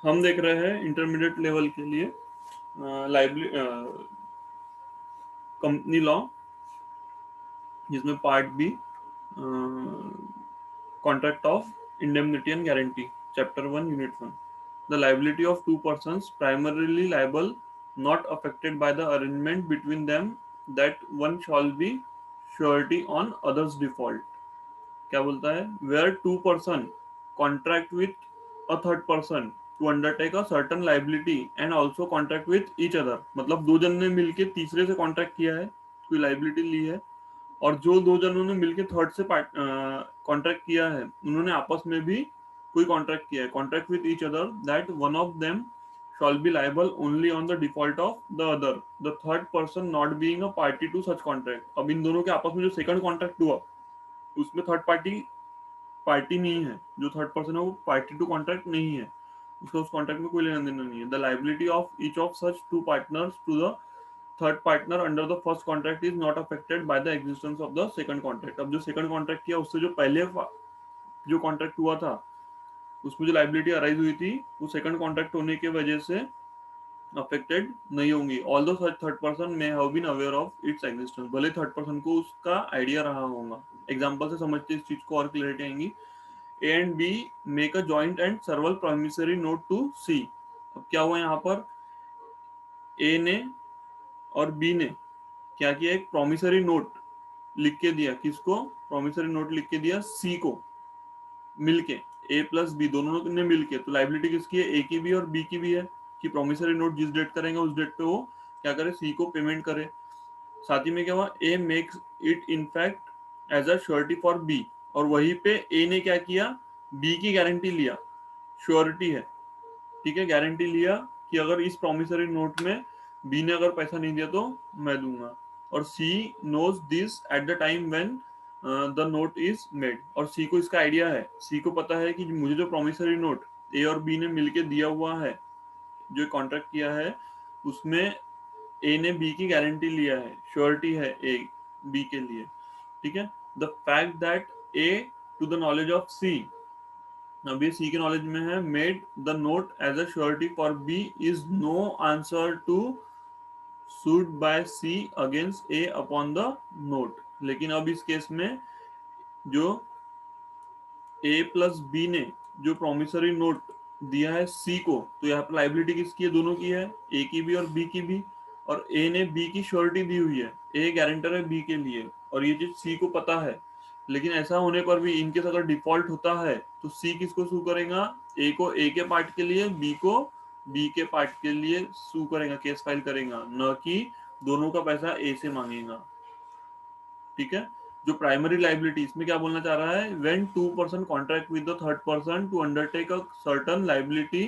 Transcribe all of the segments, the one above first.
हम देख रहे हैं इंटरमीडिएट लेवल के लिए लाइबिलिटी कंपनी लॉ, जिसमें part B contract of indemnity and guarantee, chapter 1 unit 1। The liability of two persons primarily liable not affected by the arrangement between them, that one shall be surety on others default। क्या बोलता है? Where two person contract with a third person to undertake a certain liability and also contract with each other। मतलब दो जन ने मिलके तीसरे से कॉन्ट्रैक्ट किया है, कोई लाइबिलिटी ली है, और जो दो जनों ने मिलके थर्ड से कॉन्ट्रैक्ट किया है, उन्होंने आपस में भी कोई कॉन्ट्रैक्ट किया है, contract with each other, that one of them shall be liable only on the default of the other, the third person not being a party to such contract। अब इन दोनों के आपस में जो सेकंड कॉन्ट्रैक्ट हुआ, उसमें थर्ड पार्टी नहीं है, जो थर्ड पर्सन है वो पार्टी टू कॉन्ट्रैक्ट नहीं है, उसका उस कॉन्ट्रैक्ट में कोई लेना देना नहीं है। The liability of each of such two partners to the third partner under the first contract is not affected by the existence of the second contract. अब जो सेकंड कॉन्ट्रैक्ट किया, उससे जो पहले जो कॉन्ट्रैक्ट हुआ था, उसमें जो लाइबिलिटी अराइज हुई थी, वो सेकंड कॉन्ट्रैक्ट होने की वजह से अफेक्टेड नहीं होंगी। Although third person may have been aware of its existence, भले थर्ड पर्सन को उसका आइडिया रहा होगा। एग्जांपल से समझते इस चीज को और क्लियरिटी आएंगी। A and B make a joint and several promissory note to C. अब क्या हुआ यहाँ पर? ए ने और बी ने क्या किया? एक प्रॉमिसरी नोट लिख के दिया। किसको? प्रॉमिसरी नोट लिख के दिया सी को, मिलके। ए प्लस बी दोनों ने मिलके। तो लाइबिलिटी किसकी है? ए की भी और बी की भी है, कि प्रॉमिसरी नोट जिस डेट करेंगे उस डेट पे वो क्या करे? सी को पेमेंट करे। साथ ही में क्या हुआ? A makes it in fact as a surety for B, और वहीं पे ए ने क्या किया? बी की गारंटी लिया। श्योरिटी है, ठीक है, गारंटी लिया कि अगर इस प्रॉमिसरी नोट में बी ने अगर पैसा नहीं दिया तो मैं दूंगा। और C knows this at the time when the note is made. और सी को इसका आइडिया है, सी को पता है कि मुझे जो प्रॉमिसरी नोट ए और बी ने मिलके दिया हुआ है, जो कॉन्ट्रैक्ट किया है, उसमें ए ने बी की गारंटी लिया है, श्योरिटी है ए बी के लिए, ठीक है। The fact that A to the knowledge of C, अब ये सी के नॉलेज में है, made the note as a surety for B is no answer to suit by C against A upon the note. लेकिन अब इस case में जो ए प्लस बी ने जो प्रॉमिसरी नोट दिया है सी को, तो यहाँ पर लाइबिलिटी किसकी है? दोनों की है, ए की भी और बी की भी। और ए ने बी की श्योरिटी दी हुई है, ए गारंटर है बी के लिए, और ये चीज सी को पता है। लेकिन ऐसा होने पर भी इनकेस अगर डिफॉल्ट होता है, तो सी किसको सू करेगा? ए को ए के पार्ट के लिए, बी को बी के पार्ट के लिए सू करेगा, केस फाइल करेगा, न कि दोनों का पैसा ए से मांगेगा, ठीक है। जो प्राइमरी लाइबिलिटी, इसमें क्या बोलना चाह रहा है? When two person contract with the third person to undertake a certain liability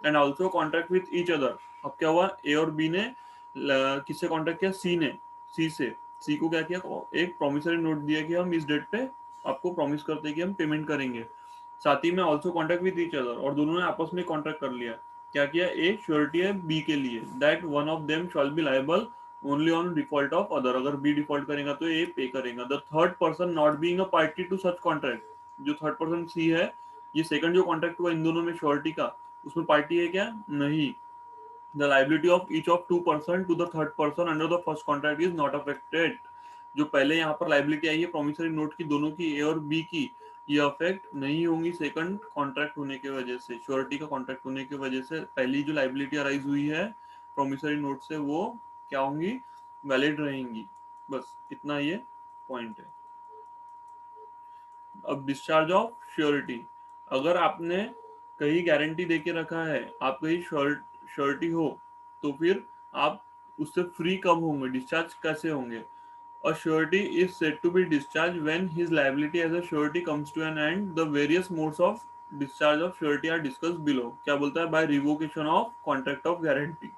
and also contract with each other. अब क्या हुआ? ए और बी ने किससे कॉन्ट्रैक्ट किया? सी ने, सी से। सी को क्या किया? एक प्रोमिसरी नोट दिया कि हम इस डेट पे आपको प्रॉमिस करते हैं कि हम पेमेंट करेंगे। साथ ही में also contract with each other, और दोनों ने आपस में कॉन्ट्रैक्ट कर लिया। क्या किया? ए श्योरिटी है बी के लिए, that one of them shall be liable only on default of other. अगर बी डिफॉल्ट करेगा तो ए पे करेगा। The third person not being a party to such contract, जो थर्ड पर्सन सी है, ये सेकंड जो कॉन्ट्रैक्ट हुआ इन दोनों में श्योरिटी का, उसमें पार्टी है क्या? नहीं। The liability of each of two person to the third person under the first contract is not affected. जो पहले यहाँ पर लाइबिलिटी आई है प्रोमिसरी नोट की, दोनों की, ए और बी की, ये अफेक्ट नहीं होंगी सेकंड कॉन्ट्रैक्ट होने की वजह से, श्योरिटी का कॉन्ट्रैक्ट होने की वजह से। पहली जो लाइबिलिटी अराइज हुई है प्रोमिसरी नोट से, वो क्या होंगी? वैलिड रहेंगी। बस इतना ये पॉइंट है। अब डिस्चार्ज ऑफ श्योरिटी, अगर आपने कहीं गारंटी देके रखा है, आप कहीं श्योरिटी हो, तो फिर आप उससे फ्री कब होंगे? डिस्चार्ज कैसे होंगे? A surety is said to be discharged when his liability as a surety comes to an end. The various modes of discharge of surety are discussed below। क्या बोलता है? By revocation of contract of guarantee।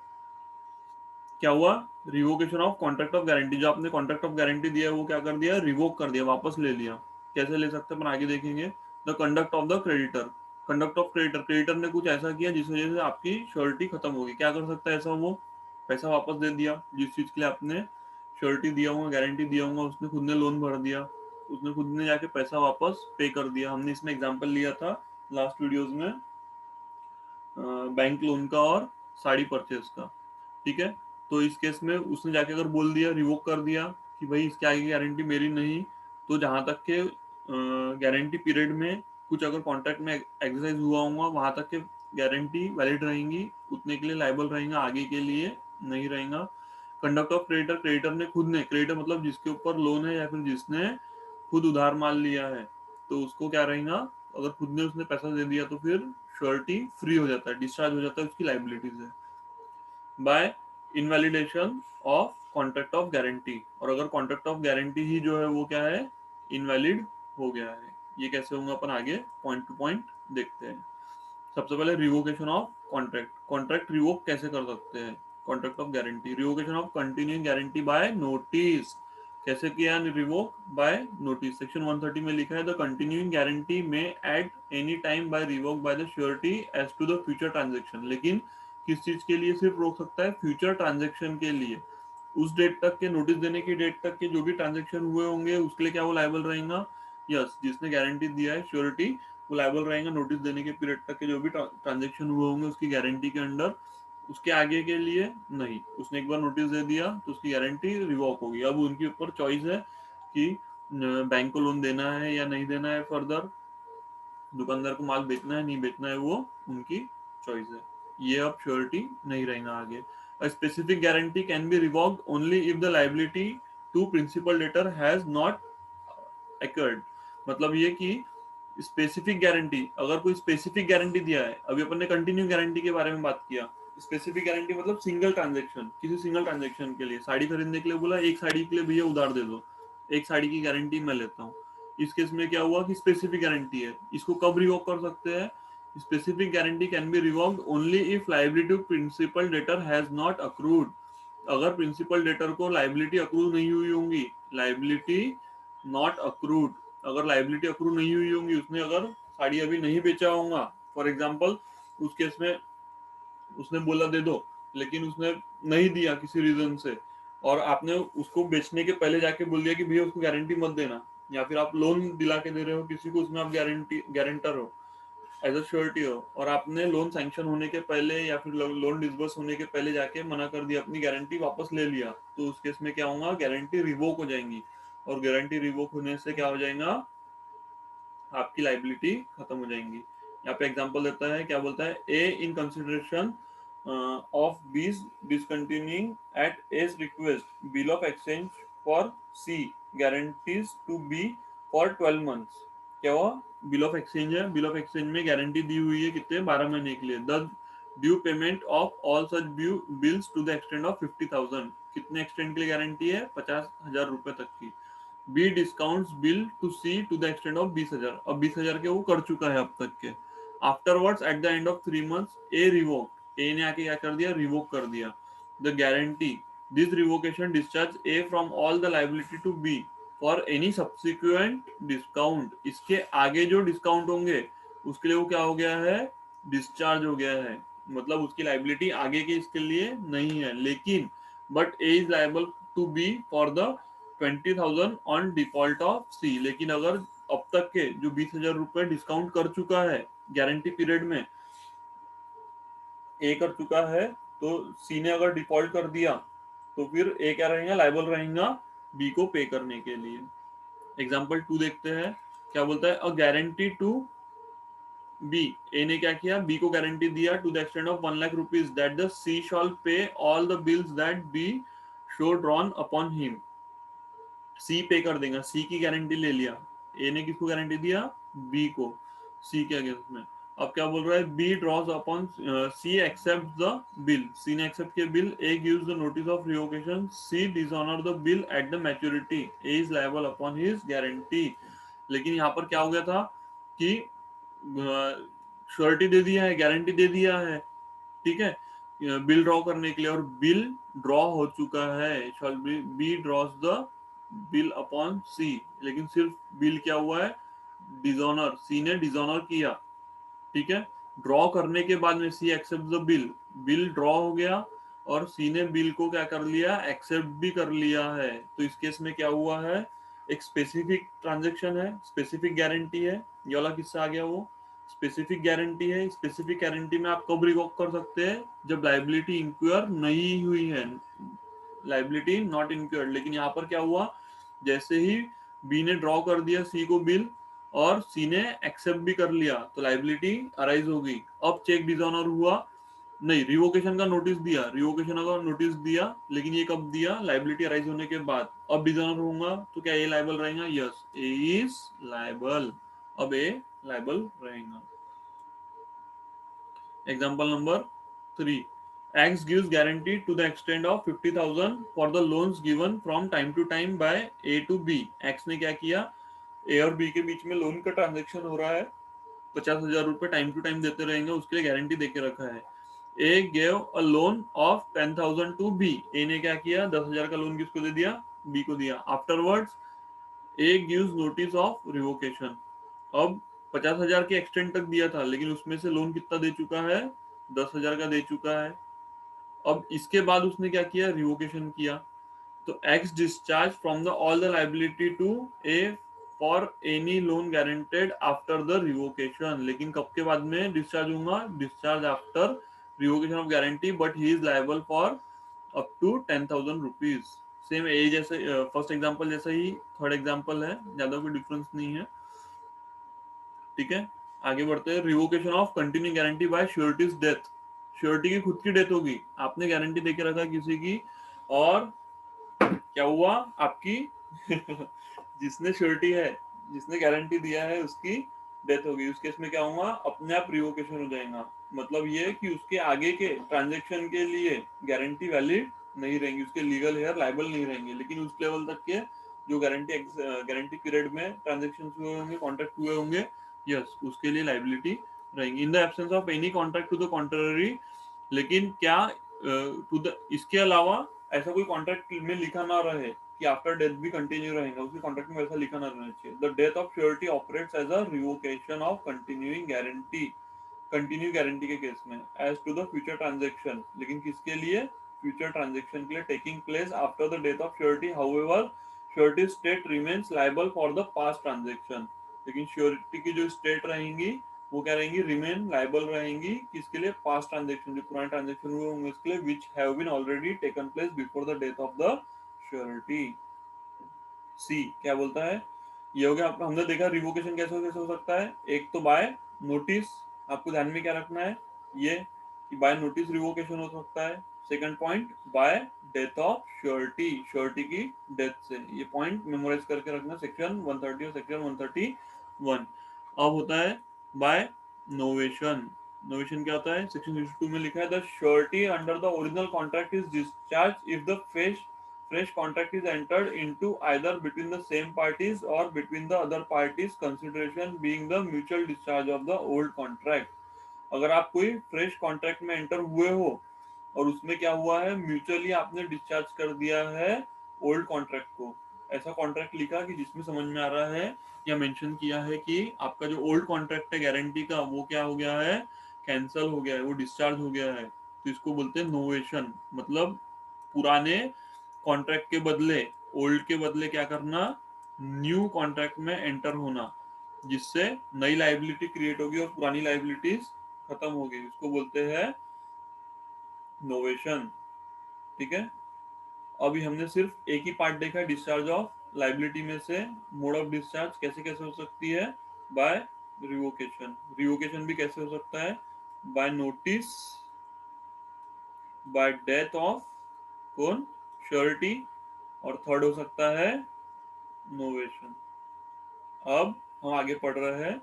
क्या हुआ? Revocation of contract of guarantee. जो आपने contract of guarantee दिया है वो क्या कर दिया? रिवोक कर दिया, वापस ले लिया। कैसे ले सकते हैं अपन आगे देखेंगे। The conduct of the creditor, conduct of creditor, creditor ने कुछ ऐसा किया जिस वजह से आपकी श्योरिटी खत्म होगी। क्या कर सकता है ऐसा? वो पैसा वापस दे दिया, जिस चीज के लिए आपने श्योरिटी दिया होगा, गारंटी दिया होगा, उसने खुद ने लोन भर दिया, उसने खुद ने जाके पैसा वापस पे कर दिया। हमने इसमें एग्जाम्पल लिया था लास्ट वीडियोज में, बैंक लोन का और साड़ी परचेज का, ठीक है। तो इस केस में उसने जाके अगर बोल दिया, रिवोक कर दिया कि भाई इसके आगे की गारंटी मेरी नहीं, तो जहां तक के गारंटी पीरियड में कुछ अगर कॉन्ट्रैक्ट में एक्सरसाइज हुआ होगा वहां तक के गारंटी वैलिड रहेंगी, उतने के लिए लायबल रहेगा, आगे के लिए नहीं रहेगा। कंडक्ट ऑफ क्रेडिटर, क्रेडिटर ने खुद ने, क्रेडिटर मतलब जिसके ऊपर लोन है या फिर जिसने खुद उधार माल लिया है, तो उसको क्या रहेगा, अगर खुद ने उसने पैसा दे दिया तो फिर श्योरिटी फ्री हो जाता है, डिस्चार्ज हो जाता है उसकी लाइबिलिटीज है। By invalidation of contract of guarantee, और अगर कॉन्ट्रैक्ट ऑफ गारंटी ही जो है वो क्या है, इनवैलिड हो गया है। ये कैसे होगा अपन आगे पॉइंट टू पॉइंट देखते हैं। सबसे पहले revocation of contract, contract revoke कैसे कर सकते हैं। Contract of guarantee, revocation of continuing guarantee bye notice, कैसे किया, रिवोक बाय नोटिस। सेक्शन 130 में लिखा है the continuing guarantee may at any time by revoke by the surety as to the future transaction, लेकिन किस चीज के लिए सिर्फ रोक सकता है, फ्यूचर ट्रांजेक्शन के लिए। उस डेट तक के, नोटिस देने की डेट तक के जो भी ट्रांजेक्शन हुए होंगे उसके लिए क्या वो लायबल रहेगा, यस, जिसने गारंटी दिया है श्योरिटी वो लायबल रहेगा नोटिस देने के पीरियड तक के जो भी ट्रांजेक्शन हुए होंगे उसकी गारंटी के अंडर, उसके आगे के लिए नहीं। उसने एक बार नोटिस दे दिया तो उसकी गारंटी रिवॉक होगी। अब उनके ऊपर चॉइस है कि बैंक को लोन देना है या नहीं देना है, फर्दर दुकानदार को माल बेचना है नहीं बेचना है, वो उनकी चॉइस है। ये अब श्योरिटी नहीं रहेगा आगे। A specific guarantee can be revoked only if the liability to principal debtor has not occurred। मतलब ये कि स्पेसिफिक गारंटी, अगर कोई स्पेसिफिक गारंटी दिया है, अभी अपन ने कंटिन्यू गारंटी के बारे में बात किया, स्पेसिफिक गारंटी मतलब सिंगल ट्रांजेक्शन, किसी सिंगल ट्रांजेक्शन के लिए साड़ी खरीदने के लिए बोला, एक साड़ी के लिए भैया उधार दे दो, एक साड़ी की गारंटी मैं लेता हूँ। इस केस में क्या हुआ कि स्पेसिफिक गारंटी है, इसको कब रिवोक कर सकते हैं, specific guarantee can be revoked only if liability to principal debtor has not accrued. अगर प्रिंसिपल डेटर को लायबिलिटी अक्रूव नहीं हुई होंगी, लायबिलिटी नॉट अक्रूड, अगर लायबिलिटी अक्रूव नहीं हुई होंगी, उसने अगर साड़ी अभी नहीं बेचा होगा, फॉर एग्जांपल उस केस में उसने बोला दे दो, लेकिन उसने नहीं दिया किसी रीजन से, और आपने उसको बेचने के पहले जाके बोल दिया कि भैया उसको गारंटी मत देना, या फिर आप लोन दिला के दे रहे हो किसी को, उसमें आप गारंटर हो, एज अ श्योरिटी हो, और आपने लोन सैंक्शन होने के पहले या फिर लोन डिसबर्स होने के पहले जाके मना कर दिया, अपनी गारंटी वापस ले लिया, तो उस केस में क्या होगा, गारंटी रिवोक हो जाएंगी, और गारंटी रिवोक होने से क्या हो जाएगा, आपकी लाइबिलिटी खत्म हो जाएंगी। यहाँ पे एग्जांपल देता है, क्या बोलता है, A in consideration of B's discontinuing at A's request bill of exchange for C guarantees to B for 12 months. क्या हुआ, बिल ऑफ एक्सचेंज है, बिल ऑफ एक्सचेंज में गारंटी दी हुई है कितने, 12 महीने के लिए। The due payment of all such bills to the extent of 50,000, कितने एक्सटेंड के लिए गारंटी है, 50,000 रुपए तक की। B discounts bill to C to the extent of 20,000, अब 20,000 के वो कर चुका है अब तक के। Afterwards at the end of 3 months A revoke, A ने आके क्या कर दिया, रिवोक कर दिया the guarantee, this revocation discharge A from all the liability to B for any subsequent discount, इसके आगे जो डिस्काउंट होंगे उसके लिए वो क्या हो गया है, डिस्चार्ज हो गया है, मतलब उसकी लाइबिलिटी आगे के इसके लिए नहीं है, लेकिन but A is liable to B for the 20,000 on default of C, लेकिन अगर अब तक के जो 20,000 रुपए डिस्काउंट कर चुका है गारंटी पीरियड में, ए कर चुका है, तो सी ने अगर डिफॉल्ट कर दिया तो फिर ए क्या रहेगा, लाइबल रहेगा बी को पे करने के लिए। एग्जाम्पल 2 देखते हैं, क्या बोलता है, a guarantee to B, A ने क्या किया, बी को गारंटी दिया to the extent of 1,00,000 rupees that the C shall pay all the bills that B shall drawn upon him, C pay कर देगा, सी की गारंटी ले लिया, ए ने किसको गारंटी दिया, बी को, सी के अगेंस्ट में। अब क्या बोल रहा है, B draws upon C accept the bill, C ने एक्सेप्ट किया bill, A gives the notice of revocation, C dishonour the bill at the maturity, A is liable upon his guarantee. लेकिन यहाँ पर क्या हो गया था कि श्योरिटी दे दिया है, गारंटी दे दिया है, ठीक है, बिल ड्रॉ करने के लिए, और बिल ड्रॉ हो चुका है, shall B draws the bill upon C, लेकिन सिर्फ बिल क्या हुआ है, डिसऑनर, सी ने डिसऑनर किया, ठीक है। ड्रॉ करने के बाद में C accept the bill, bill draw हो गया और सी ने बिल को क्या कर लिया, एक्सेप्ट भी कर लिया है, तो इस केस में क्या हुआ है, एक स्पेसिफिक ट्रांजेक्शन है, स्पेसिफिक गारंटी है, ये वाला किस्सा आ गया वो, स्पेसिफिक गारंटी है, स्पेसिफिक गारंटी में आप कब रिवोक कर सकते हैं, जब लाइबिलिटी इंक्योर नहीं हुई है, लाइबिलिटी नॉट इंक्योर्ड। लेकिन यहाँ पर क्या हुआ, जैसे ही बी ने ड्रॉ कर दिया सी को बिल और सी ने एक्सेप्ट भी कर लिया तो लाइबिलिटी अराइज हो गई। अब चेक डिसऑनर हुआ, नहीं रिवोकेशन का नोटिस दिया, रिवोकेशन का नोटिस दिया, लेकिन ये कब दिया, लाइबिलिटी अराइज होने के बाद। अब डिसऑनर होगा तो क्या ए लायबल रहेगा, यस ए इज लायबल, अब ए लायबल रहेगा। Example number 3, X gives guarantee to the extent of 50,000 for the loans given from time to time by A to B। X ने क्या किया, A और B के बीच में लोन का ट्रांजेक्शन हो रहा है, 50,000 रुपए टाइम टू टाइम देते रहेंगे, उसके लिए गारंटी देके रखा है। A gave a loan of 10,000 to B। A ने क्या किया, 10,000 का लोन किसको दे दिया, B को दिया। Afterwards A gives notice of revocation। अब 50,000 के एक्सटेंड तक दिया था, लेकिन उसमें से लोन कितना दे चुका है, 10,000 का दे चुका है। अब इसके बाद उसने क्या किया, रिवोकेशन किया। तो X discharge from the all the liability to A for any loan guaranteed after the revocation. लेकिन कब के बाद में डिस्चार्ज होगा, discharge after revocation of guarantee, but he is liable for up to 10,000 rupees. Same A जैसे first example जैसा ही third example है, ज्यादा कोई डिफरेंस नहीं है। ठीक है, आगे बढ़ते हैं। Revocation of continue guarantee bye sureties death. Surety की खुद की डेथ होगी, आपने गारंटी देके रखा किसी की, और क्या हुआ आपकी जिसने श्योरिटी है, जिसने गारंटी दिया है, उसकी डेथ होगी। उस केस में क्या होगा, अपने आप रिवोकेशन हो जाएगा। मतलब ये कि उसके आगे के ट्रांजेक्शन के लिए गारंटी वैलिड नहीं रहेंगी, उसके लीगल हेयर लायबल नहीं रहेंगे। लेकिन उस लेवल तक के जो गारंटी पीरियड में ट्रांजेक्शन हुए होंगे, कॉन्ट्रैक्ट हुए होंगे, यस उसके लिए लाइबिलिटी रहेंगी। In the absence of any contract to the contrary. लेकिन क्या टू द इसके अलावा ऐसा कोई कॉन्ट्रैक्ट में लिखा ना रहे कि आफ्टर डेथ भी कंटिन्यू रहेगा, उसके कॉन्ट्रैक्ट में ऐसा लिखा ना रहना चाहिए। The death of surety operates as a revocation of continuing guarantee, continue guarantee के केस में, as to the future transaction. लेकिन किसके लिए, फ्यूचर ट्रांजेक्शन के लिए, taking place after the death of surety. However surety state remains liable for the past transaction. लेकिन surety की जो स्टेट रहेंगी वो क्या रहेंगी, रिमेन लायबल रहेंगी, किसके लिए, पास्ट ट्रांजेक्शन, जो पुराने ट्रांजेक्शन हुए होंगे उसके लिए, which have been already taken place before the death of the surety. C क्या बोलता है, ये हो गया। हमने देखा रिवोकेशन कैसे कैसे हो सकता है। एक तो बाय नोटिस, आपको ध्यान में क्या रखना है, ये कि बाय नोटिस रिवोकेशन हो सकता है। Second point, bye death of surety, surety की डेथ से। ये पॉइंट मेमोराइज करके रखना, सेक्शन 130 और सेक्शन 131। अब होता है बाय नोवेशन। नोवेशन क्या होता है, सेक्शन 62 में लिखा है, the surety under the original contract is discharge if the fresh contract is entered into either between the same parties or between the other parties, consideration being the mutual discharge of the old contract। अगर आप कोई fresh contract में enter हुए हो और उसमें क्या हुआ है, म्यूचुअली आपने डिस्चार्ज कर दिया है ओल्ड कॉन्ट्रैक्ट को। ऐसा कॉन्ट्रैक्ट लिखा कि जिसमें समझ में आ रहा है या मेंशन किया है कि आपका जो ओल्ड कॉन्ट्रैक्ट है गारंटी का, वो क्या हो गया है, कैंसल हो गया है, वो डिस्चार्ज हो गया है। तो इसको बोलते हैं नोवेशन। मतलब पुराने कॉन्ट्रैक्ट के बदले, ओल्ड के बदले क्या करना, न्यू कॉन्ट्रैक्ट में एंटर होना, जिससे नई लाइबिलिटी क्रिएट होगी और पुरानी लाइबिलिटीज खत्म होगी, उसको बोलते हैं नोवेशन। ठीक है, अभी हमने सिर्फ एक ही पार्ट देखा है डिस्चार्ज ऑफ लाइबिलिटी में से। मोड ऑफ डिस्चार्ज कैसे कैसे हो सकती है, बाय रिवोकेशन। रिवोकेशन भी कैसे हो सकता है, by notice, by death of कौन, श्योरिटी, और थर्ड हो सकता है नोवेशन। अब हम आगे पढ़ रहे हैं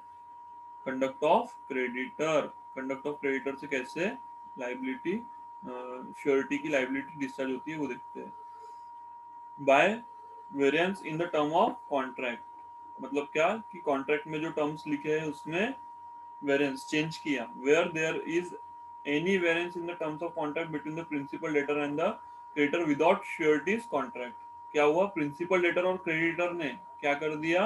conduct of creditor. Conduct of creditor से कैसे लाइबिलिटी, श्योरिटी की लाइबिलिटी डिस्चार्ज होती है वो देखते हैं। By variance in the term of contract. मतलब क्या कि कॉन्ट्रैक्ट में जो टर्म्स लिखे हैं उसमें वेरिएंस चेंज किया। Where there is any variance in the terms of contract between the principal debtor and the creditor without surety's contract. क्या हुआ, प्रिंसिपल डेटर और क्रेडिटर ने क्या कर दिया,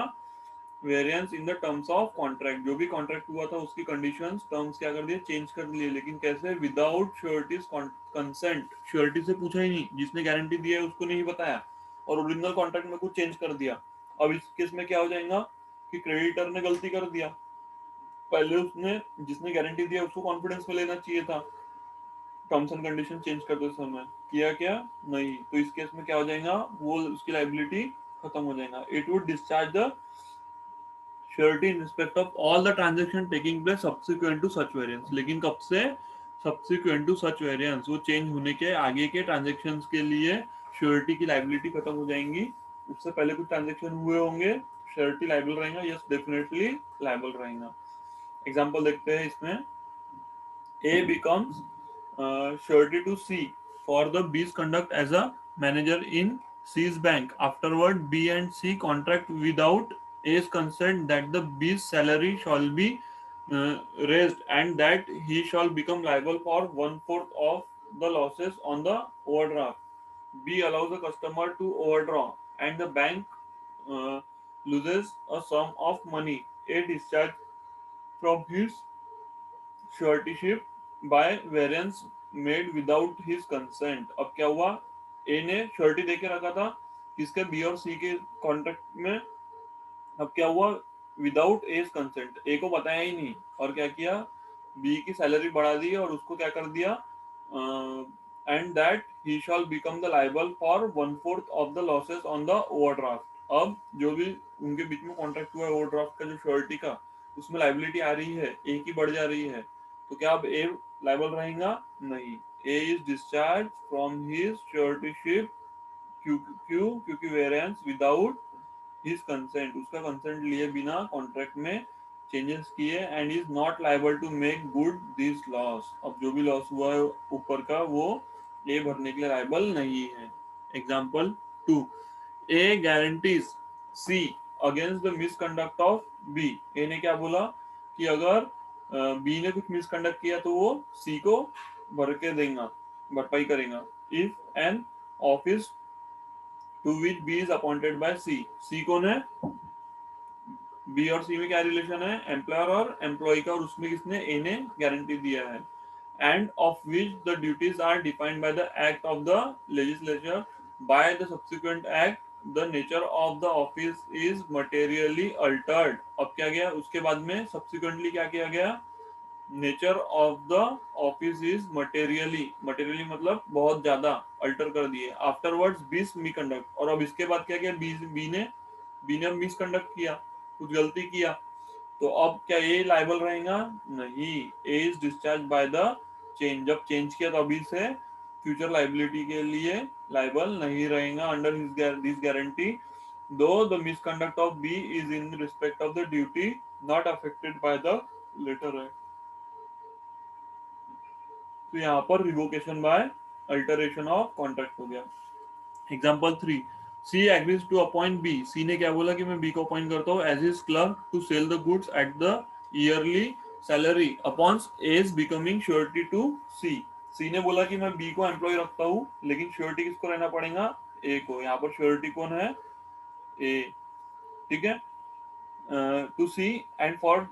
variance in the terms of contract, जो भी कॉन्ट्रैक्ट हुआ था उसकी कंडीशंस, टर्म्स क्या कर दिए, चेंज कर लिए। लेकिन कैसे, विदाउट श्योरिटीज कंसेंट, श्योरिटी से पूछा ही नहीं, जिसने गारंटी दी है उसको नहीं बताया, और ओरिजिनल कॉन्ट्रैक्ट में कुछ चेंज कर दिया। अब इस केस में क्या हो जाएगा कि क्रेडिटर ने गलती कर दिया, पहले उसने जिसने गारंटी दिया उसको कॉन्फिडेंस में लेना चाहिए था टर्म्स एंड कंडीशन चेंज करते समय। किया क्या? नहीं। तो इस केस में क्या हो जाएगा, वो उसकी लाइबिलिटी खत्म हो जाएगा। It would discharge the surety in respect of all the transaction taking place subsequent to such variance. लेकिन कब से? सब्सिक्वेंट टू सच वेरिएंस, वो चेंज होने के आगे के ट्रांजेक्शन के लिए श्योरिटी की लाइबिलिटी खत्म हो जाएंगी। उससे पहले कुछ ट्रांजेक्शन हुए होंगे, श्योरिटी लाइबल रहेगा। यस, डेफिनेटली लाइबल रहेगा। एग्जाम्पल देखते हैं इसमें। A becomes surety to C for the B's conduct as a manager in C's bank. Afterward, B and C contract without A's consent that the B's salary shall be raised and that he shall become liable for one fourth of the losses on the overdraft. B allows the customer to overdraw and the bank uh, loses a sum of money. A discharge from his suretyship by variance made without his consent. अब क्या हुआ, ए ने surety देके रखा था किसके, B और सी के कॉन्ट्रैक्ट में। अब क्या हुआ, विदाउट एज कंसेंट, ए को बताया ही नहीं और क्या किया, बी की सैलरी बढ़ा दी और उसको क्या कर दिया, and that he shawl become the liable for one fourth of the losses on the overdraft. अब जो भी उनके बीच में कॉन्ट्रैक्ट हुआ है ओवरड्राफ्ट का जो श्योरिटी का, उसमें लाइबिलिटी आ रही है, ए की बढ़ जा रही है। तो क्या अब ए लाइबल रहेगा? नहीं। A is discharge from his suretyship क्यों? क्यों? क्योंकि वेरिएंस विदाउट हिज कंसेंट, उसका कंसेंट लिए बिना कॉन्ट्रैक्ट में चेंजेस किए, and is not liable to make good this loss. अब जो भी लॉस हुआ है ऊपर का, वो ए भरने के लिए लाइबल नहीं है। Example 2, A guarantees C against the misconduct of B. A ने क्या बोला कि अगर बी ने कुछ मिसकंडक्ट किया तो वो सी को भर के देगा, भरपाई करेगा। If an office to which B is appointed by C. C कौन है? बी और सी में क्या रिलेशन है? एम्प्लॉयर और एम्प्लॉय का, और उसमें किसने? ए ने गारंटी दिया है। And of which the duties are defined by the act of the legislature by the subsequent act, the nature of the office is materially altered. अब क्या गया उसके बाद में, सब्सिक्वेंटली क्या किया गया, nature of the office is materially, materially मतलब बहुत ज्यादा अल्टर कर दिए। आफ्टरवर्ड्स बीस मी कंडक्ट, और अब इसके बाद क्या किया, बी ने अब मिस कंडक्ट किया, कुछ गलती किया, तो अब क्या ये लाइबल रहेगा? नहीं। A is discharge by the change. जब चेंज किया तो अभी से फ्यूचर लाइबिलिटी के लिए लाइबल नहीं रहेगा under this guarantee, though the misconduct of B is in respect of the duty not affected by the letter act. तो यहाँ पर revocation by alteration of contract हो गया। Example 3, C agrees to appoint B. C ने क्या बोला कि मैं बी को अपॉइंट करता हूँ as his clerk to sell the goods at the yearly salary upon A's becoming surety to C. C ने बोला कि मैं बी को एम्प्लॉय रखता हूँ, लेकिन श्योरिटी किसको रहना पड़ेगा? ए को। यहाँ पर श्योरिटी कौन है? ए। ठीक है। To C and for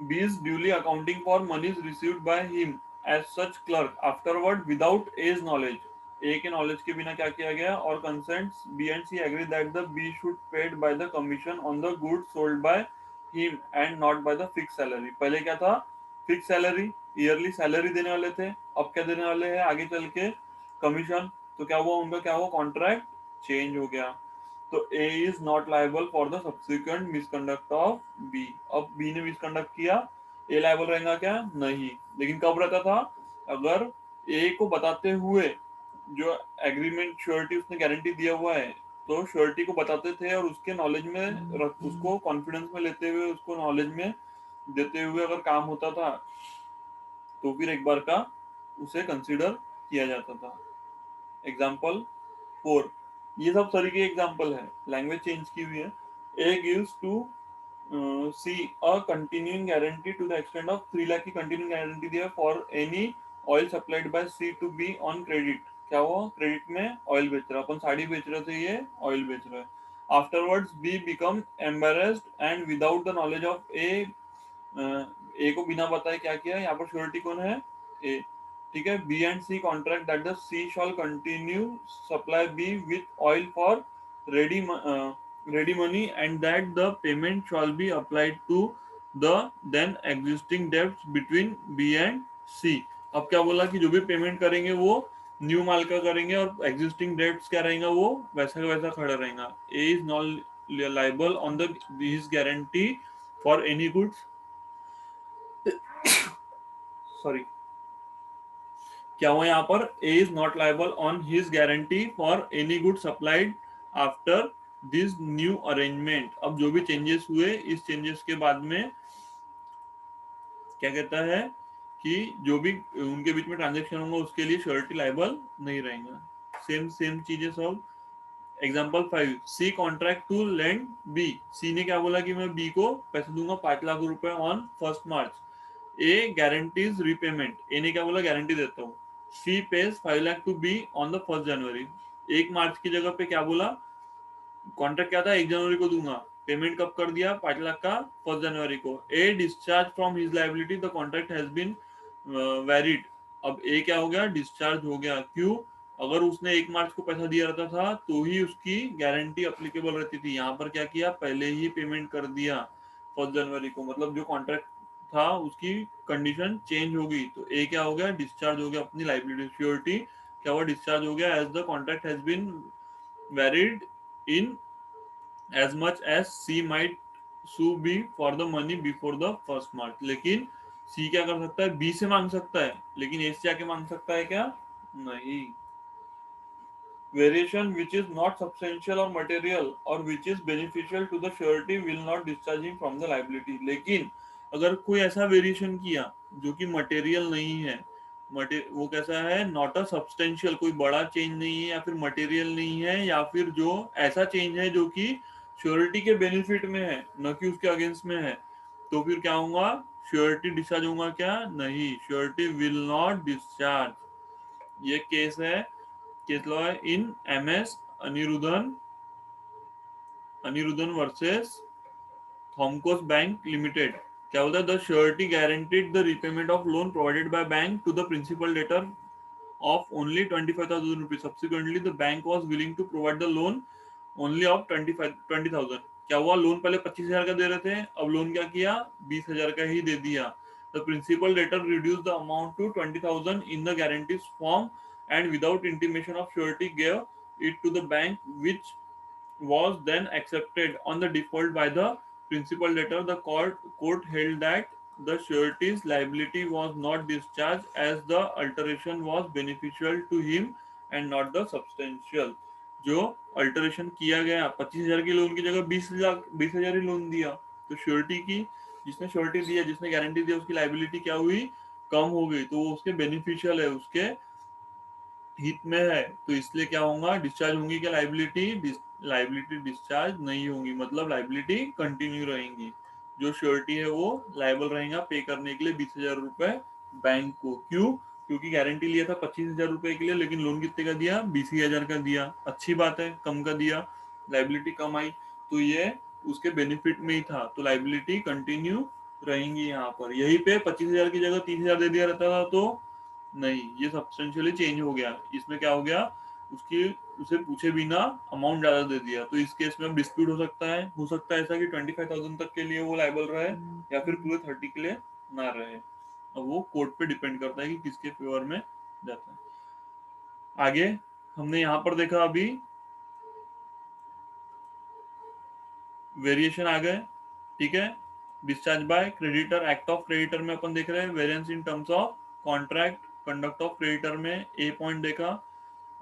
B is duly accounting for monies received by him as such clerk afterward without A's knowledge. A के knowledge के बिना क्या किया गया, और consents B and C agree that the B should paid by the commission on the goods sold by him and not by the fixed salary. पहले क्या था? फिक्स सैलरी, ईयरली सैलरी देने वाले थे। अब क्या देने वाले हैं आगे चल के? कमीशन। तो क्या हुआ उनका, क्या हुआ, कॉन्ट्रैक्ट चेंज हो गया। तो A is not liable for the subsequent misconduct of B। अब B ने मिसकंडक्ट किया, A लाइबल रहेगा क्या? नहीं। लेकिन कब रहता था? अगर A को बताते हुए, जो एग्रीमेंट श्योरिटी उसने गारंटी दिया हुआ है, तो श्योरिटी को बताते थे और उसके नॉलेज में उसको कॉन्फिडेंस में लेते हुए, उसको नॉलेज में देते हुए अगर काम होता था, तो फिर एक बार का उसे कंसिडर किया जाता था। एग्जाम्पल 4, ये सब सरी के एग्जाम्पल है, लैंग्वेज चेंज की हुई है। A gives to C a continuing guarantee to the extent of 3 lakh की कंटिन्यूइंग गारंटी दिया for any oil supplied by C to B on credit. क्या हुआ, क्रेडिट में ऑयल बेच रहा, अपन साड़ी बेच रहे थे, ये ऑयल बेच रहा है। Afterwards B become embarrassed and without the knowledge of A को बिना बताए क्या किया, यहाँ पर श्योरिटी कौन है? ए। ठीक है। B and C contract that the C shall continue supply B with oil for ready ready money and that the payment shall be applied to the then existing debts between B and C. अब क्या बोला कि जो भी payment करेंगे वो new माल का करेंगे और एग्जिस्टिंग डेब्ट्स क्या रहेगा, वो वैसा का वैसा खड़ा रहेगा। A is not liable on the his guarantee for any goods, sorry, क्या हुआ यहाँ पर, A is not liable on his guarantee for any good supplied after this new arrangement. अब जो भी चेंजेस हुए, इस चेंजेस के बाद में क्या कहता है कि जो भी उनके बीच में ट्रांजेक्शन होगा उसके लिए श्योरिटी लाइबल नहीं रहेगा। सेम सेम चीजें सब। Example 5, C contract to lend B. C ने क्या बोला कि मैं बी को पैसे दूंगा 5 लाख रुपए on 1 March. A guarantees repayment. A ने क्या बोला, गारंटी देता हूँ। C pays 5 lakh to B on the 1 January. 1 March की जगह पे क्या बोला, कॉन्ट्रैक्ट क्या था, 1 जनवरी को दूंगा, पेमेंट कब कर दिया, 5 लाख का 1 जनवरी को। A discharge from his liability, the contract has been varied. अब ए क्या हो गया, डिस्चार्ज हो गया। क्यों, अगर उसने 1 मार्च को पैसा दिया रहता था तो ही उसकी गारंटी अप्लीकेबल रहती थी। यहाँ पर क्या किया, पहले ही पेमेंट कर दिया 1 जनवरी को, मतलब जो कॉन्ट्रैक्ट था उसकी कंडीशन चेंज हो गई। तो ए क्या हो गया, डिस्चार्ज हो गया अपनी लाइबिलिटी, श्योरिटी क्या हुआ, डिस्चार्ज हो गया, as the contract has been varied in as much as C might sue B for the money before the 1 March। लेकिन C क्या कर सकता है, B से मांग सकता है, लेकिन A से जाके मांग सकता है क्या, नहीं। Variation which is not substantial or material or which is beneficial to the surety will not discharge him from the liability। लेकिन अगर कोई ऐसा वेरिएशन किया जो कि मटेरियल नहीं है, वो कैसा है, नॉट अ सब्सटेंशियल, कोई बड़ा चेंज नहीं है या फिर मटेरियल नहीं है, या फिर जो ऐसा चेंज है जो कि श्योरिटी के बेनिफिट में है न कि उसके अगेंस्ट में है, तो फिर क्या होगा, श्योरिटी डिस्चार्ज होगा क्या, नहीं, श्योरिटी विल नॉट डिस्चार्ज। ये केस है, केस लॉ है in MS Anirudhan, Anirudhan versus Thomcos bank limited. क्या बोलता है, the surety guaranteed the repayment of loan provided by bank to the principal debtor of only 25,000 rupees. Subsequently, the bank was willing to provide the loan only of 20,000। क्या हुआ, loan पहले 25,000 का दे रहे थे, अब लोन क्या किया, 20,000 का ही दे दिया। The principal debtor reduced the amount to 20,000 in the guarantees form and without intimation of surety gave it to the bank, which was then accepted on the default by the principal debtor. The court held that the surety's liability was not discharged as the alteration was beneficial to him and not the substantial। जो alteration किया गया, 25,000 की loan की जगह 20,000 ही loan दिया, तो surety की, जिसने श्योरिटी दिया, जिसने गारंटी दिया, उसकी लाइबिलिटी क्या हुई, कम हो गई, तो वो उसके बेनिफिशियल है, उसके हित में है, तो इसलिए क्या होगा, डिस्चार्ज होंगी क्या लाइबिलिटी, लाइबिलिटी डिस्चार्ज नहीं होंगी, मतलब लाइबिलिटी कंटिन्यू रहेंगी। जो श्योरिटी है वो लाइबल रहेगा पे करने के लिए 20,000 रुपए बैंक को। क्यों, क्योंकि गारंटी लिया था 25,000 रुपए के लिए, लेकिन लोन कितने का दिया, 20,000 का दिया, अच्छी बात है, कम का दिया, लाइबिलिटी कम आई, तो ये उसके बेनिफिट में ही था, तो लाइबिलिटी कंटिन्यू रहेंगी। यहाँ पर यही पे 25,000 की जगह 30,000 दे दिया रहता था तो नहीं, ये सब्सटेंशियली चेंज हो गया। इसमें क्या हो गया, उसकी उसे पूछे बिना अमाउंट ज्यादा दे दिया, तो इस केस में अब डिस्प्यूट हो सकता है ऐसा कि 25,000 तक के लिए वो लाइबल रहे या फिर पूरे 30 के लिए ना रहे। अब वो कोर्ट पे डिपेंड करता है कि किसके फेवर में जाता है। आगे हमने यहाँ पर देखा अभी वेरिएशन आ गए, ठीक है। Discharge by creditor, act of creditor में अपन देख रहे हैं variance in terms of contract, conduct of creditor में ए पॉइंट देखा।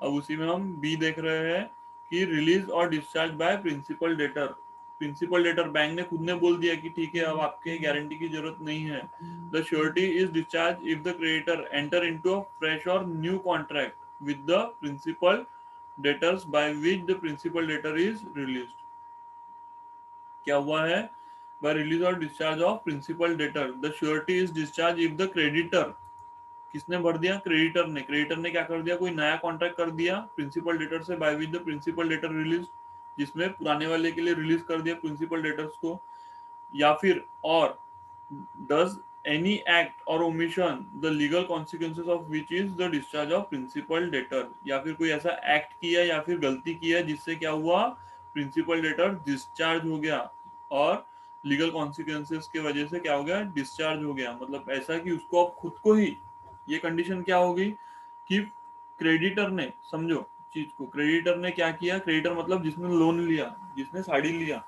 अब उसी में हम बी देख रहे हैं कि रिलीज और discharge by principal debtor. Principal debtor bank ने खुद ने बोल दिया कि ठीक है, अब आपके गारंटी की जरूरत नहीं है। The surety is discharge if the creditor enter into a fresh or new contract with the principal debtors by which the principal debtor is released. क्या हुआ है, बाय रिलीज और discharge of principal debtor the surety is discharge if the creditor, किसने भर दिया, creditor ने, creditor ने क्या कर दिया, कोई नया कॉन्ट्रैक्ट कर दिया प्रिंसिपल डेटर से, by with the principal debtor release, जिसमें पुराने वाले के लिए रिलीज कर दिया प्रिंसिपल डेटर्स को, या फिर or does any act or omission the legal consequences of which is the discharge of principal debtor, या फिर कोई ऐसा एक्ट किया या फिर गलती किया जिससे क्या हुआ, प्रिंसिपल डेटर डिस्चार्ज हो गया, और लीगल कॉन्सिक्वेंसेस के वजह से क्या हो गया, डिस्चार्ज हो गया। मतलब ऐसा कि उसको अब खुद को ही, ये कंडीशन क्या हो गई कि क्रेडिटर ने, समझो चीज को, क्रेडिटर ने क्या किया, क्रेडिटर मतलब जिसने लोन लिया, जिसने साड़ी लिया,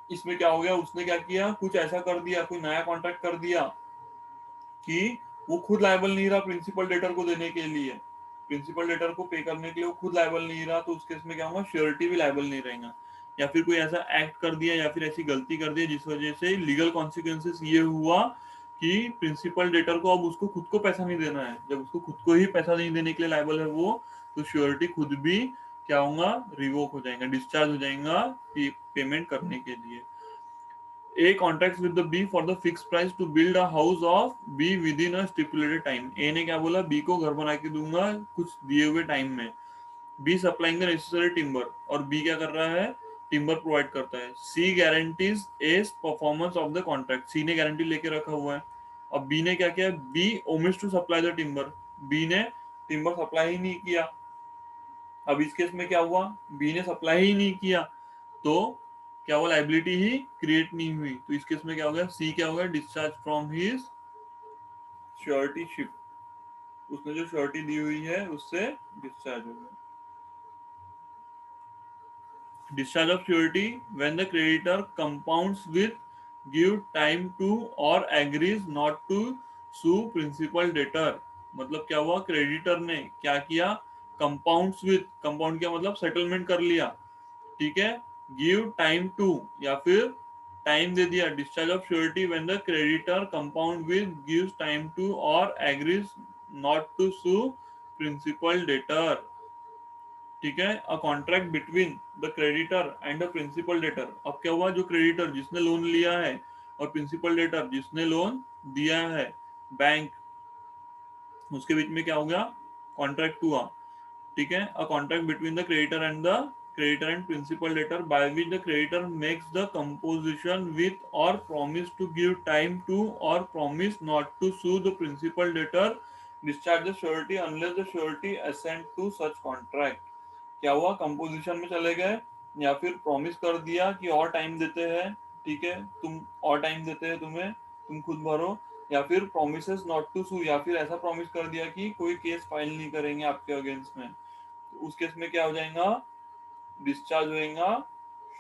इसमें क्या हो गया, उसने क्या किया, कुछ ऐसा कर दिया, कोई नया कॉन्ट्रैक्ट कर दिया कि वो खुद लायबल नहीं रहा प्रिंसिपल डेटर को देने के लिए, प्रिंसिपल डेटर को पे करने के लिए वो खुद लायबल नहीं रहा, तो उस केस में क्या होगा, श्योरिटी भी लायबल नहीं रहेगा। या फिर कोई ऐसा एक्ट कर दिया या फिर ऐसी गलती कर दी जिस वजह से लीगल कॉन्सिक्वेंसेस ये हुआ कि प्रिंसिपल डेटर को अब उसको खुद को पैसा नहीं देना है, जब उसको खुद को ही पैसा नहीं देने के लिए लायबल है वो, तो श्योरिटी खुद भी क्या होगा, रिवोक हो जाएगा, डिस्चार्ज हो जाएगा पेमेंट करने के लिए। A contracts with the B for the fixed price to build a house of B within a stipulated time. A ने क्या बोला, B को घर बना के दूंगा कुछ दिए हुए टाइम में। B supplying the necessary timber, और B क्या कर रहा है, टिम्बर प्रोवाइड करता है। C guarantees A performance of the contract, C ने गारंटी लेके रखा हुआ है। अब B ने क्या किया, B omits to supply the timber, B ने टिम्बर सप्लाई ही नहीं किया। अब इस केस में क्या हुआ, बी ने सप्लाई ही नहीं किया, तो क्या हुआ, लाइबिलिटी ही क्रिएट नहीं हुई, तो इस केस में क्या हो गया, सी क्या हो गया, discharge from his surety ship, उसने जो श्योरिटी दी हुई है उससे डिस्चार्ज हो गया। Discharge of surety when the creditor compounds with, give time to or agrees not to sue principal debtor। मतलब क्या हुआ, क्रेडिटर ने क्या किया, कंपाउंड्स विथ, कंपाउंड क्या मतलब सेटलमेंट कर लिया, ठीक है, गिव टाइम टू या फिर टाइम दे दिया, discharge of surety when the creditor compound with gives time to or agrees not to sue principal debtor, ठीक है, a contract between the creditor and the principal debtor. अब क्या हुआ, जो क्रेडिटर जिसने लोन लिया है और प्रिंसिपल डेटर जिसने लोन दिया है, बैंक, उसके बीच में क्या हो गया, कॉन्ट्रैक्ट हुआ, ठीक है, a contract between the creditor and principal debtor by which the creditor makes the composition with or promise to give time to or promise not to sue the principal debtor, discharge the surety unless the surety assent to such contract। क्या हुआ, composition में चले गए, या फिर promise कर दिया कि और टाइम देते हैं, ठीक है, तुम और टाइम देते हैं तुम्हें, तुम खुद भरो, या फिर प्रोमिसेस नॉट टू सू, या फिर ऐसा प्रॉमिस कर दिया कि कोई केस फाइल नहीं करेंगे आपके अगेंस्ट में, तो उस केस में क्या हो जाएगा, डिस्चार्ज होएगा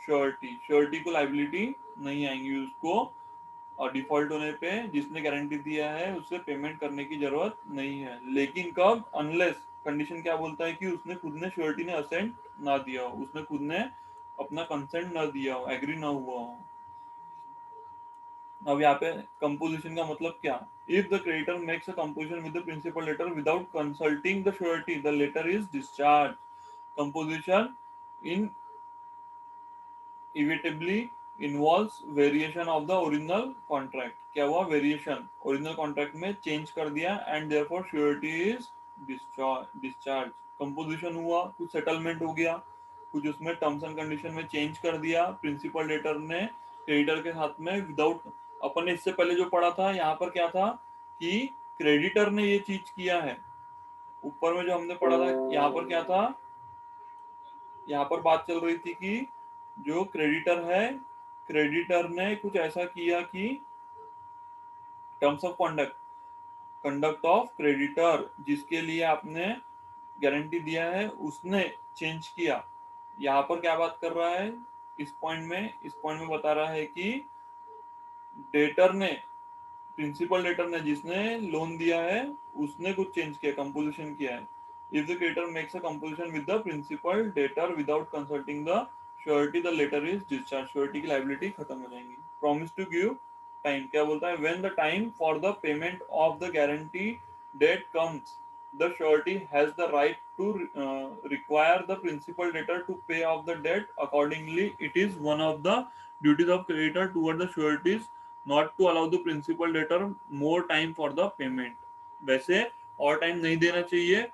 श्योरिटी, श्योरिटी को लाइबिलिटी नहीं आएंगी उसको, और डिफॉल्ट होने पे जिसने गारंटी दिया है उससे पेमेंट करने की जरूरत नहीं है। लेकिन कब, अनलेस, कंडीशन क्या बोलता है कि उसने खुद ने, श्योरिटी ने असेंट ना दिया हो, उसने खुद ने अपना कंसेंट ना दिया हो, एग्री ना हुआ हो। अब यहाँ पे कंपोजिशन का मतलब क्या, if the creditor makes a composition with the principal letter without consulting the surety the letter is discharge. Composition inevitably involves variation of the original contract. क्या हुआ, वेरिएशन ओरिजिनल कॉन्ट्रैक्ट में change कर दिया and therefore surety is discharge. Composition हुआ, कुछ settlement हो गया, कुछ उसमें टर्म्स एंड कंडीशन में चेंज कर दिया प्रिंसिपल डेटर ने क्रेडिटर के साथ में विदाउट, अपन ने इससे पहले जो पढ़ा था यहाँ पर क्या था कि क्रेडिटर ने ये चीज किया है, ऊपर में जो हमने पढ़ा था यहाँ पर क्या था, यहाँ पर बात चल रही थी कि जो क्रेडिटर है, क्रेडिटर ने कुछ ऐसा किया कि terms of conduct, conduct of creditor जिसके लिए आपने गारंटी दिया है उसने चेंज किया। यहाँ पर क्या बात कर रहा है, इस पॉइंट में बता रहा है कि डेटर ने, प्रिंसिपल डेटर ने जिसने लोन दिया है उसने कुछ चेंज किया, कंपोजिशन किया है। If the creditor makes a composition with the principal debtor without consulting the surety the letter is discharge, surety की लायबिलिटी खत्म हो जाएंगी। प्रॉमिस टू गिव टाइम, क्या बोलता है, when the time for the payment of the guarantee that comes the surety has the right to require the principal debtor to pay off the debt accordingly। It is one of the duties of creditor toward the sureties not to allow the principal debtor more time for the payment। वैसे और time नहीं देना चाहिए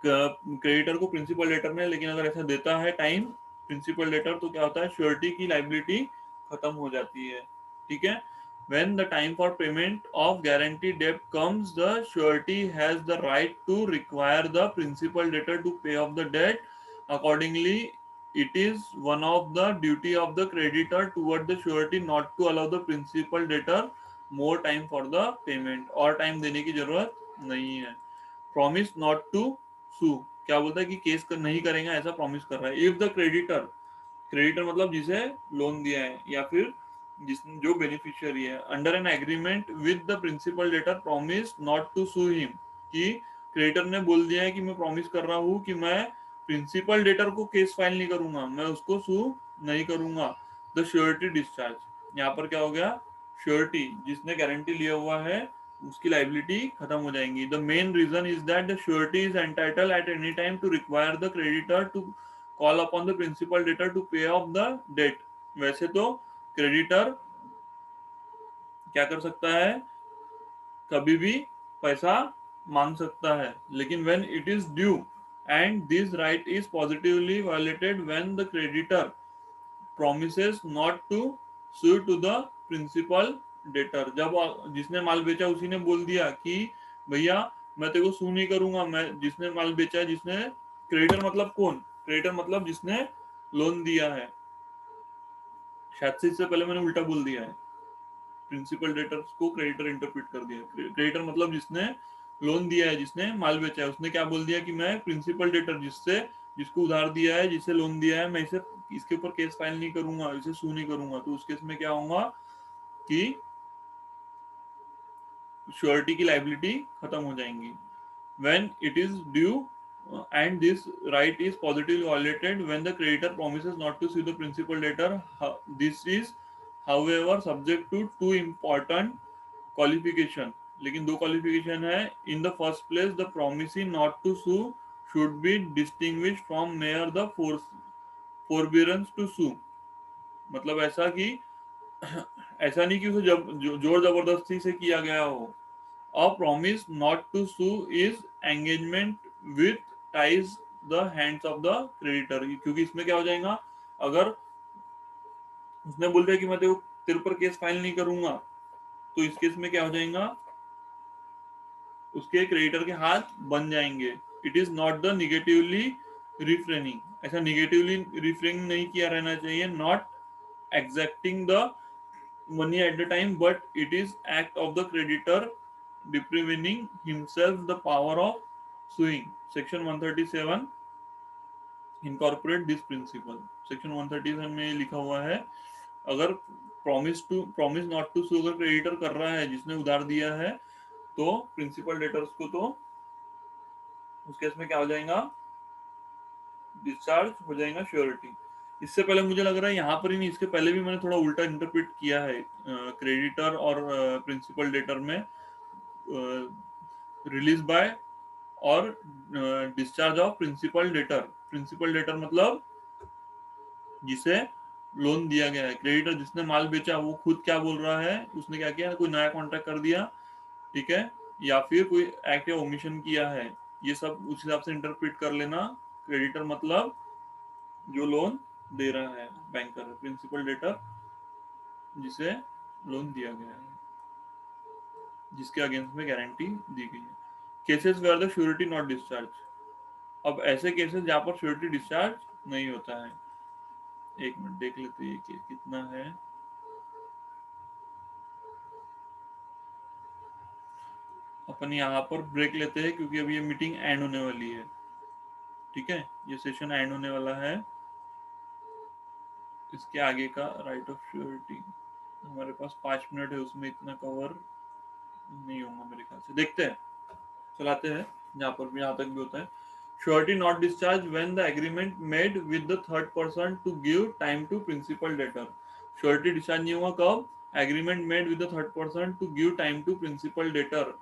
creditor को principal debtor ने, लेकिन अगर ऐसा देता है टाइम प्रिंसिपल डेटर तो क्या होता है, श्योरिटी की लाइबिलिटी खत्म हो जाती है, ठीक है। When the time for payment of guarantee debt comes, the surety has the right to require the principal debtor to pay off the debt accordingly। it is one of the duty of the creditor toward the surety not to allow the principal debtor more time for the payment, और time देने की जरूरत नहीं है. Promise not to सू, क्या बोलता है कि केस नहीं करेंगे ऐसा प्रॉमिस कर रहा है. इफ द क्रेडिटर, क्रेडिटर मतलब जिसे लोन दिया है या फिर जिस जो बेनिफिशियरी है, under an agreement with the principal debtor promise not to sue him, कि क्रेडिटर ने बोल दिया है कि मैं प्रॉमिस कर रहा हूँ कि मैं प्रिंसिपल डेटर को केस फाइल नहीं करूंगा, मैं उसको सू नहीं करूंगा. द श्योरिटी डिस्चार्ज, यहाँ पर क्या हो गया, श्योरिटी जिसने गारंटी लिया हुआ है उसकी लाइबिलिटी खत्म हो जाएंगी. The main reason is that the surety is entitle at any time to require the creditor to call upon the principal debtor to pay off the debt. वैसे तो क्रेडिटर क्या कर सकता है, कभी भी पैसा मांग सकता है, लेकिन when it is due and this right is positively violated when the creditor promises not to sue to the principal debtor. जब जिसने माल बेचा उसी ने बोल दिया कि भैया मैं तेरे को सू नहीं करूंगा, मैं जिसने माल बेचा है, जिसने, क्रेडिटर मतलब कौन, क्रेडिटर मतलब जिसने लोन दिया है. शायद से इससे पहले मैंने उल्टा बोल दिया है, प्रिंसिपल डेटर्स को क्रेडिटर इंटरप्रेट कर दिया. क्रेडिटर मतलब जिसने लोन दिया है, जिसने माल बेचा है, उसने क्या बोल दिया कि मैं प्रिंसिपल डेटर जिससे, जिसको उधार दिया है, जिसे लोन दिया है, मैं इसे इसके ऊपर केस फाइल नहीं करूंगा, इसे सू नहीं करूंगा. तो उस केस में क्या होगा कि श्योरिटी की लाइबिलिटी खत्म हो जाएंगी. when it is due and this right is positively violated when the creditor promises not to sue the principal debtor. This is however subject to two important qualification. लेकिन दो क्वालिफिकेशन है. In the first place the promising not to sue should be distinguished from mere the forbearance to sue. मतलब ऐसा कि ऐसा नहीं कि उसे जोर जबरदस्ती से किया गया हो. A promise not to sue is engagement with ties the hands of the creditor. क्योंकि इसमें क्या हो जाएगा, अगर उसने बोल दिया कि मैं तेरे ऊपर केस फाइल नहीं करूंगा, तो इस केस में क्या हो जाएगा, उसके क्रेडिटर के हाथ बन जाएंगे. It is not the negatively refraining, ऐसा निगेटिवली रिफ्रेनिंग नहीं किया रहना चाहिए. Not exacting the money at the time, but it is act of the creditor depriving himself the power of suing. Section 137 incorporate this principle. Section 137 में लिखा हुआ है, अगर प्रॉमिस नॉट टू सू अगर क्रेडिटर कर रहा है जिसने उधार दिया है, तो प्रिंसिपल डेटर्स को तो उस केस में क्या हो जाएगा, डिस्चार्ज हो जाएगा श्योरिटी. इससे पहले मुझे लग रहा है यहाँ पर ही नहीं, इसके पहले भी मैंने थोड़ा उल्टा इंटरप्रेट किया है क्रेडिटर और प्रिंसिपल डेटर में, release by or discharge of principal debtor. Principal debtor मतलब जिसे लोन दिया गया है. क्रेडिटर जिसने माल बेचा वो खुद क्या बोल रहा है, उसने क्या किया, कोई नया कॉन्ट्रैक्ट कर दिया, ठीक है, या फिर कोई एक्ट या ओमिशन किया है, ये सब उस हिसाब से इंटरप्रेट कर लेना. क्रेडिटर मतलब जो लोन दे रहा है, बैंकर. प्रिंसिपल डेटर जिसे लोन दिया गया है, जिसके अगेंस्ट में गारंटी दी गई है. Cases where the surety not discharge. अब ऐसे केसेस जहाँ पर श्योरिटी डिस्चार्ज नहीं होता है. एक मिनट देख लेते हैं ये कितना है. अपन यहाँ पर ब्रेक लेते हैं क्योंकि अभी ये मीटिंग एंड होने वाली है. ठीक है, ये सेशन एंड होने वाला है. इसके आगे का राइट ऑफ श्योरिटी हमारे पास 5 मिनट है, उसमें इतना कवर नहीं होगा मेरे ख्याल से. देखते हैं, चलाते हैं जहाँ पर भी, यहाँ तक भी होता है. Surety not discharge when the agreement made with the third person to give time to principal debtor. Surety discharge नहीं हुआ कब, agreement made with the third person to give time to principal debtor.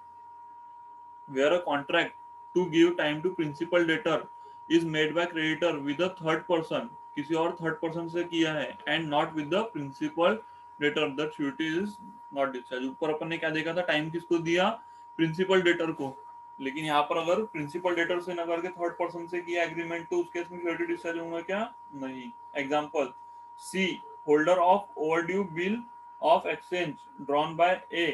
Where a contract to give time to principal debtor is made by creditor with a third person, किसी और third person से किया है, and not with the principal debtor, that surety is not discharge. ऊपर अपन ने क्या देखा था, टाइम किसको दिया, प्रिंसिपल डेटर को. लेकिन यहाँ पर अगर प्रिंसिपल डेटर से न करके थर्ड पर्सन से किया एग्रीमेंट, तो उस केस में श्योरिटी डिस्चार्ज होगा क्या, नहीं. Example, C holder of overdue bill of exchange drawn by A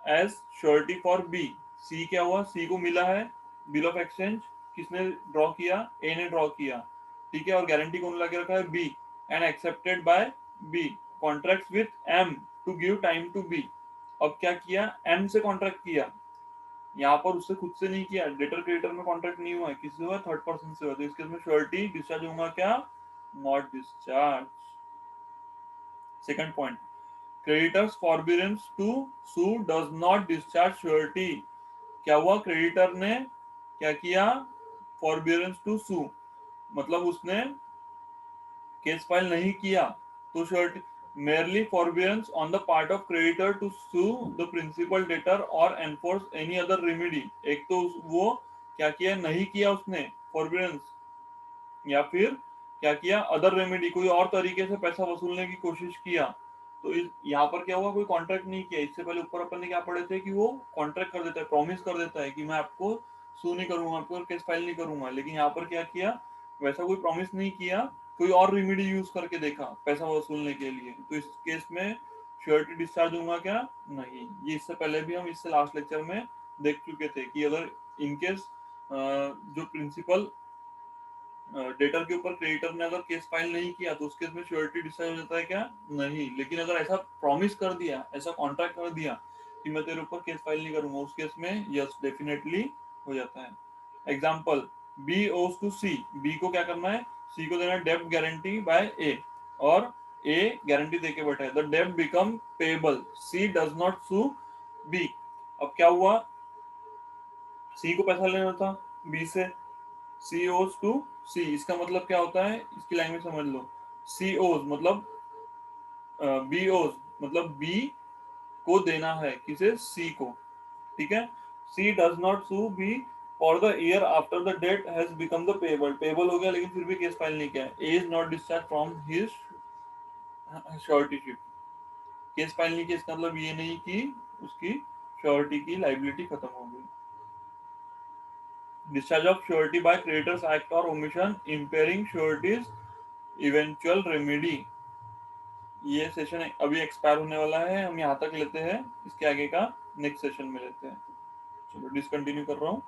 as surety for B. C क्या हुआ, सी को मिला है बिल ऑफ एक्सचेंज, किसने ड्रॉ किया, ए ने ड्रॉ किया. ठीक है, और गारंटी कौन लगा रखा है, B, and accepted by B, contract with M to give time to B. अब क्या किया, एम से कॉन्ट्रैक्ट किया, यहाँ पर उससे खुद से नहीं किया, डेटर क्रेडिटर में कॉन्ट्रैक्ट नहीं हुआ है, किसी हुआ, थर्ड पर्सन से हुआ, तो इसके में श्योरिटी डिस्चार्ज होगा क्या, not discharge. Second point, creditors forbearance to sue does not discharge surety. क्या हुआ, क्रेडिटर ने क्या किया, फॉरबिडेंस टू सू, मतलब उसने केस फाइल नहीं किया, तो surety, merely forbearance on the part of creditor to sue the principal debtor or enforce any other remedy। एक तो वो क्या किया, नहीं किया उसने forbearance, या फिर क्या किया, अदर रेमेडी, कोई और तरीके से पैसा वसूलने की कोशिश किया। तो यहाँ पर क्या हुआ, कोई कॉन्ट्रैक्ट नहीं किया। इससे पहले ऊपर अपन ने क्या पढ़े थे कि वो कॉन्ट्रैक्ट कर देता है, प्रॉमिस कर देता है कि मैं आपको सू नहीं करूंगा, आपको केस फाइल नहीं करूंगा, लेकिन यहाँ पर क्या किया, वैसा कोई प्रॉमिस नहीं किया, कोई और रेमेडी यूज करके देखा पैसा वसूलने के लिए, तो इस केस में श्योरिटी डिस्चार्ज होगा क्या, नहीं। ये इससे पहले भी हम इससे लास्ट लेक्चर में देख चुके थे कि अगर इनकेस जो प्रिंसिपल डेटर के ऊपर क्रेडिटर ने अगर केस फाइल नहीं किया तो उस केस में श्योरिटी डिस्चार्ज हो जाता है क्या, नहीं। लेकिन अगर ऐसा प्रॉमिस कर दिया, ऐसा कॉन्ट्रैक्ट कर दिया कि मैं तेरे ऊपर केस फाइल नहीं करूंगा, उस केस में यस डेफिनेटली हो जाता है। एग्जाम्पल, बी ओज टू सी, बी को क्या करना है, सी को देना डेब्ट गारंटी बाय ए, और ए गारंटी देके बैठा है, द डेब्ट become payable, C does not sue B. अब क्या हुआ, सी को पैसा लेना था बी से, सी ओज टू सी, इसका मतलब क्या होता है, इसकी लैंग्वेज समझ लो, सी ओज मतलब बी ओज मतलब बी को देना है, किसे, सी को, ठीक है। C does not sue B for the year after the debt has become the payable, payable हो गया लेकिन फिर भी केस फाइल नहीं किया, A is not discharge from his suretyship, case file नहीं किया, इसका मतलब ये नहीं कि उसकी श्योरिटी की लाइबिलिटी खत्म हो गई। Discharge of surety by creditors act or omission impairing surety's eventual remedy. ये सेशन अभी एक्सपायर होने वाला है, हम यहाँ तक लेते हैं, इसके आगे का नेक्स्ट सेशन में लेते हैं। चलो डिसकंटिन्यू कर रहा हूँ।